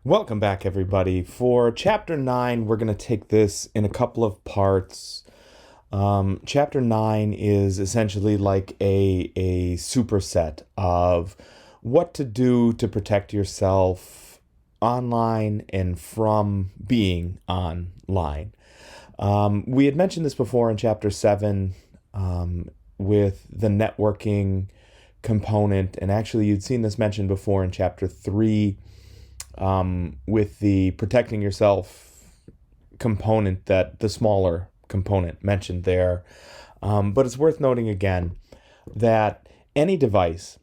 Welcome back, everybody. For Chapter 9, we're going to take this in a couple of parts. Chapter 9 is essentially like a superset of what to do to protect yourself online and from being online. We had mentioned this before in Chapter 7 with the networking component, and actually, you'd seen this mentioned before in Chapter 3 with the protecting yourself component, that the smaller component mentioned there. But it's worth noting again that any device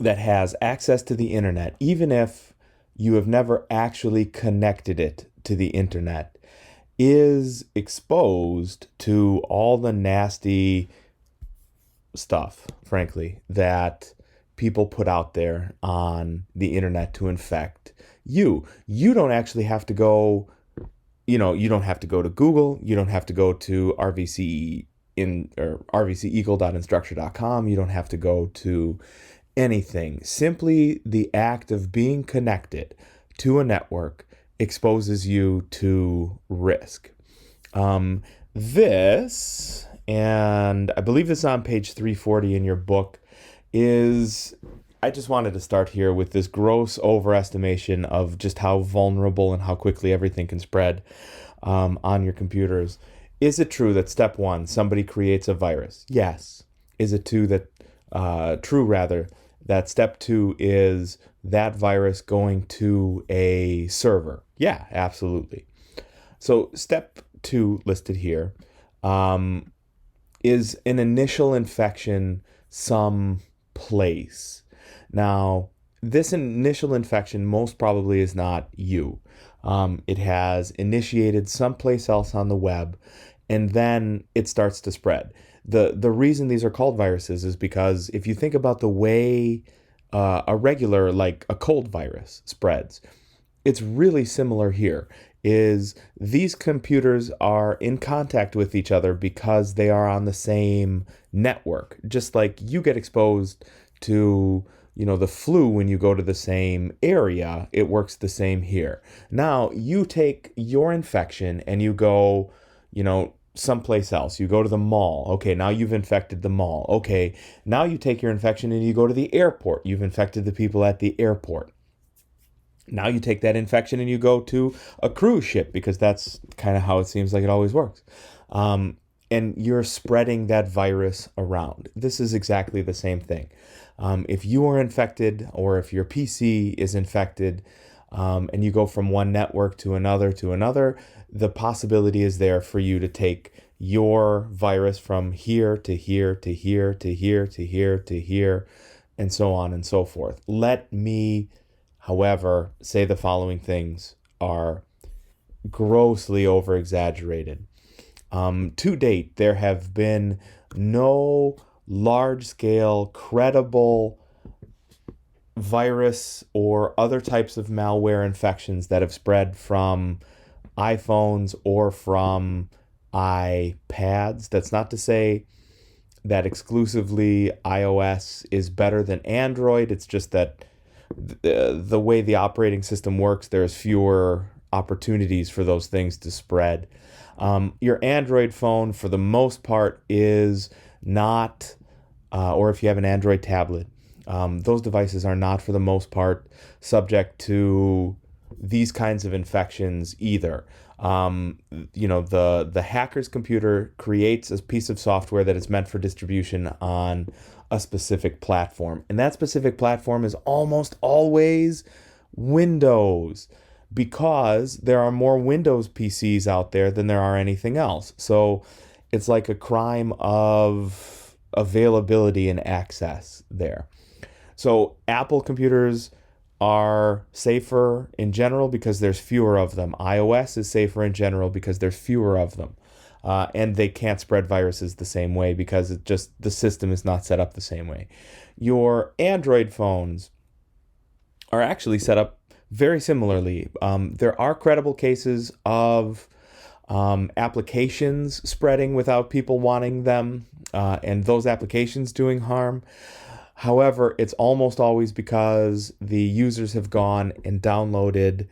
that has access to the internet, even if you have never actually connected it to the internet, is exposed to all the nasty stuff, frankly, that people put out there on the internet to infect you. You don't actually have to go, you don't have to go to Google. You don't have to go to RVC or rvceagle.instructure.com. You don't have to go to anything. Simply the act of being connected to a network exposes you to risk. This, and I believe this is on page 340 in your book, I just wanted to start here with this gross overestimation of just how vulnerable and how quickly everything can spread on your computers. Is it true that step one, somebody creates a virus? Yes. Is it true that step two is that virus going to a server? Yeah, absolutely. So step two listed here is an initial infection some place. Now, this initial infection most probably is not you. It has initiated someplace else on the web, and then it starts to spread. The reason these are called viruses is because if you think about the way a regular, like a cold virus, spreads, it's really similar here. Is these computers are in contact with each other because they are on the same network. Just like you get exposed to, the flu when you go to the same area, it works the same here. Now, you take your infection and you go, someplace else. You go to the mall. Okay, now you've infected the mall. Okay, now you take your infection and you go to the airport. You've infected the people at the airport. Now you take that infection and you go to a cruise ship, because that's kind of how it seems like it always works. And you're spreading that virus around. This is exactly the same thing. If you are infected, or if your PC is infected, and you go from one network to another, the possibility is there for you to take your virus from here to here to here to here to here to here, and so on and so forth. Let me, however, say the following things are grossly over-exaggerated. To date, there have been no large-scale, credible virus or other types of malware infections that have spread from iPhones or from iPads. That's not to say that exclusively iOS is better than Android. It's just that the way the operating system works, there's fewer opportunities for those things to spread. Your Android phone, for the most part, is not, or if you have an Android tablet, those devices are not, for the most part, subject to these kinds of infections either. The hacker's computer creates a piece of software that is meant for distribution on a specific platform, and that specific platform is almost always Windows, because there are more Windows PCs out there than there are anything else. So it's like a crime of availability and access there. So Apple computers are safer in general because there's fewer of them. iOS is safer in general because there's fewer of them. And they can't spread viruses the same way because the system is not set up the same way. Your Android phones are actually set up very similarly. There are credible cases of applications spreading without people wanting them, and those applications doing harm. However, it's almost always because the users have gone and downloaded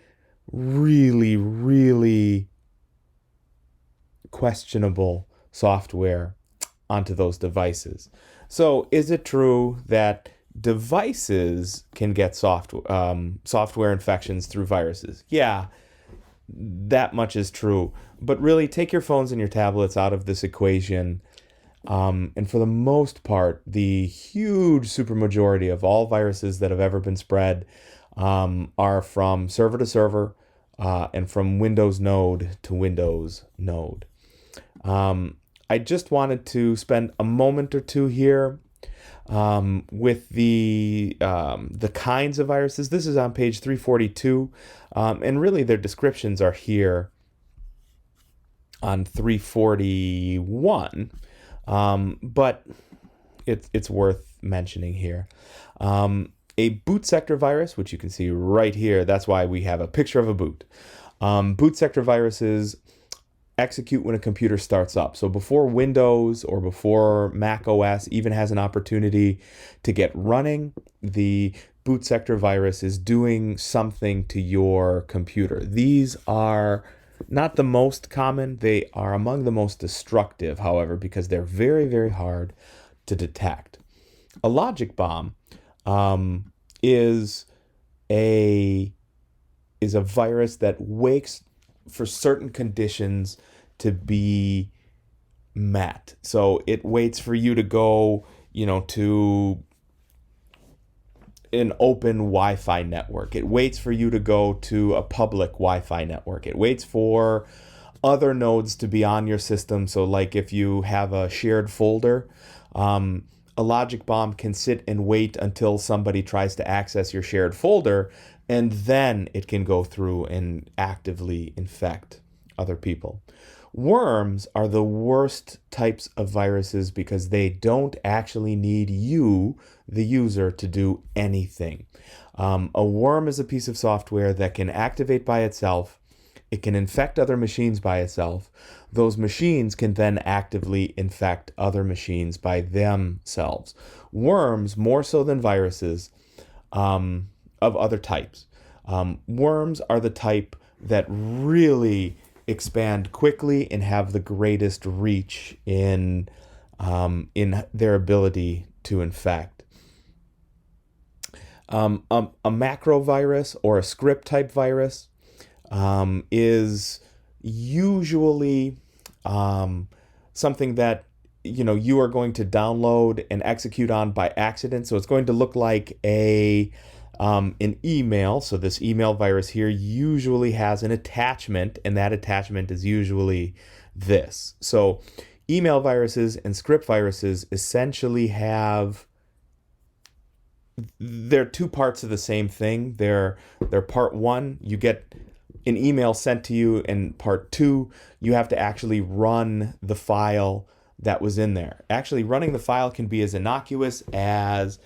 really, really questionable software onto those devices. So, is it true that devices can get software infections through viruses? Yeah, that much is true. But really, take your phones and your tablets out of this equation. And for the most part, the huge supermajority of all viruses that have ever been spread are from server to server and from Windows node to Windows node. I just wanted to spend a moment or two here with the kinds of viruses. This is on page 342, and really their descriptions are here on 341, but it's worth mentioning here. A boot sector virus, which you can see right here, that's why we have a picture of a boot. Boot sector viruses execute when a computer starts up. So before Windows or before Mac OS even has an opportunity to get running, the boot sector virus is doing something to your computer. These are not the most common. They are among the most destructive, however, because they're very, very hard to detect. A logic bomb is a virus that waits for certain conditions to be met. So it waits for you to go, to an open Wi-Fi network. It waits for you to go to a public Wi-Fi network. It waits for other nodes to be on your system. So like if you have a shared folder, a logic bomb can sit and wait until somebody tries to access your shared folder, and then it can go through and actively infect other people. Worms are the worst types of viruses because they don't actually need you, the user, to do anything. A worm is a piece of software that can activate by itself. It can infect other machines by itself. Those machines can then actively infect other machines by themselves. Worms, more so than viruses, of other types. Worms are the type that really expand quickly and have the greatest reach in their ability to infect. A macro virus or a script type virus is usually something that you are going to download and execute on by accident. So it's going to look like an email. So this email virus here usually has an attachment, and that attachment is usually this. So email viruses and script viruses essentially they're two parts of the same thing. They're part one, you get an email sent to you, and part two, you have to actually run the file that was in there. Actually, running the file can be as innocuous as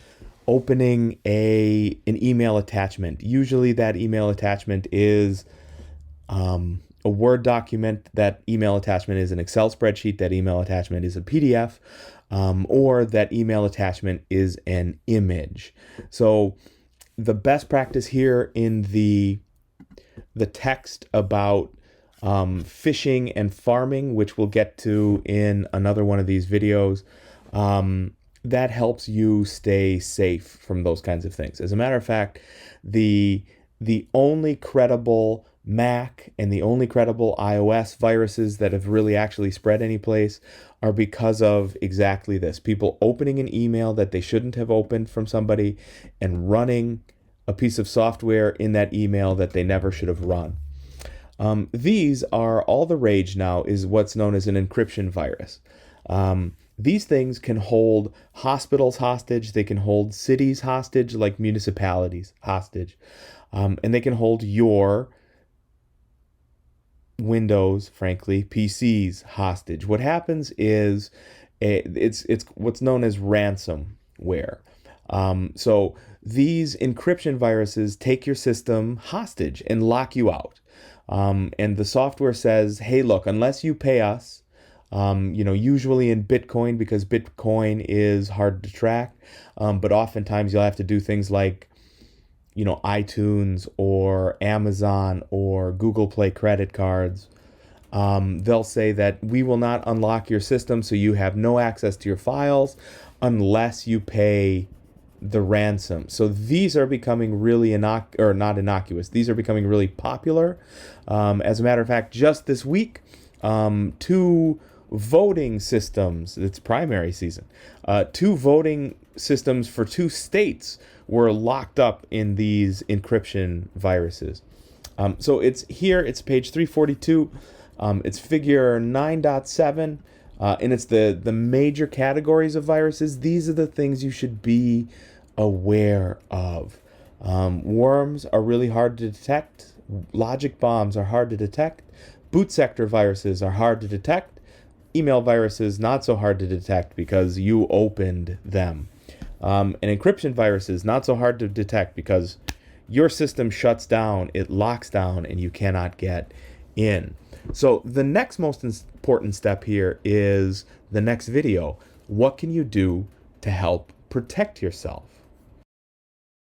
opening an email attachment. Usually that email attachment is a Word document. That email attachment is an Excel spreadsheet. That email attachment is a PDF, or that email attachment is an image. So the best practice here in the text about phishing and farming, which we'll get to in another one of these videos, that helps you stay safe from those kinds of things. As a matter of fact, the only credible Mac and the only credible iOS viruses that have really actually spread any place are because of exactly this. People opening an email that they shouldn't have opened from somebody and running a piece of software in that email that they never should have run. These are all the rage now, is what's known as an encryption virus. These things can hold hospitals hostage. They can hold cities hostage, like municipalities hostage. And they can hold your Windows, frankly, PCs hostage. What happens is it's what's known as ransomware. So these encryption viruses take your system hostage and lock you out. And the software says, hey, look, unless you pay us Usually in Bitcoin, because Bitcoin is hard to track. But oftentimes you'll have to do things like, iTunes or Amazon or Google Play credit cards. They'll say that we will not unlock your system, so you have no access to your files unless you pay the ransom. So these are becoming really not innocuous. These are becoming really popular. As a matter of fact, just this week, two voting systems, it's primary season, two voting systems for two states were locked up in these encryption viruses. So it's here, it's page 342. It's figure 9.7, and it's the major categories of viruses. These are the things you should be aware of. Worms are really hard to detect. Logic bombs are hard to detect. Boot sector viruses are hard to detect. Email viruses, not so hard to detect because you opened them. And encryption viruses, not so hard to detect because your system shuts down, it locks down, and you cannot get in. So the next most important step here is the next video. What can you do to help protect yourself?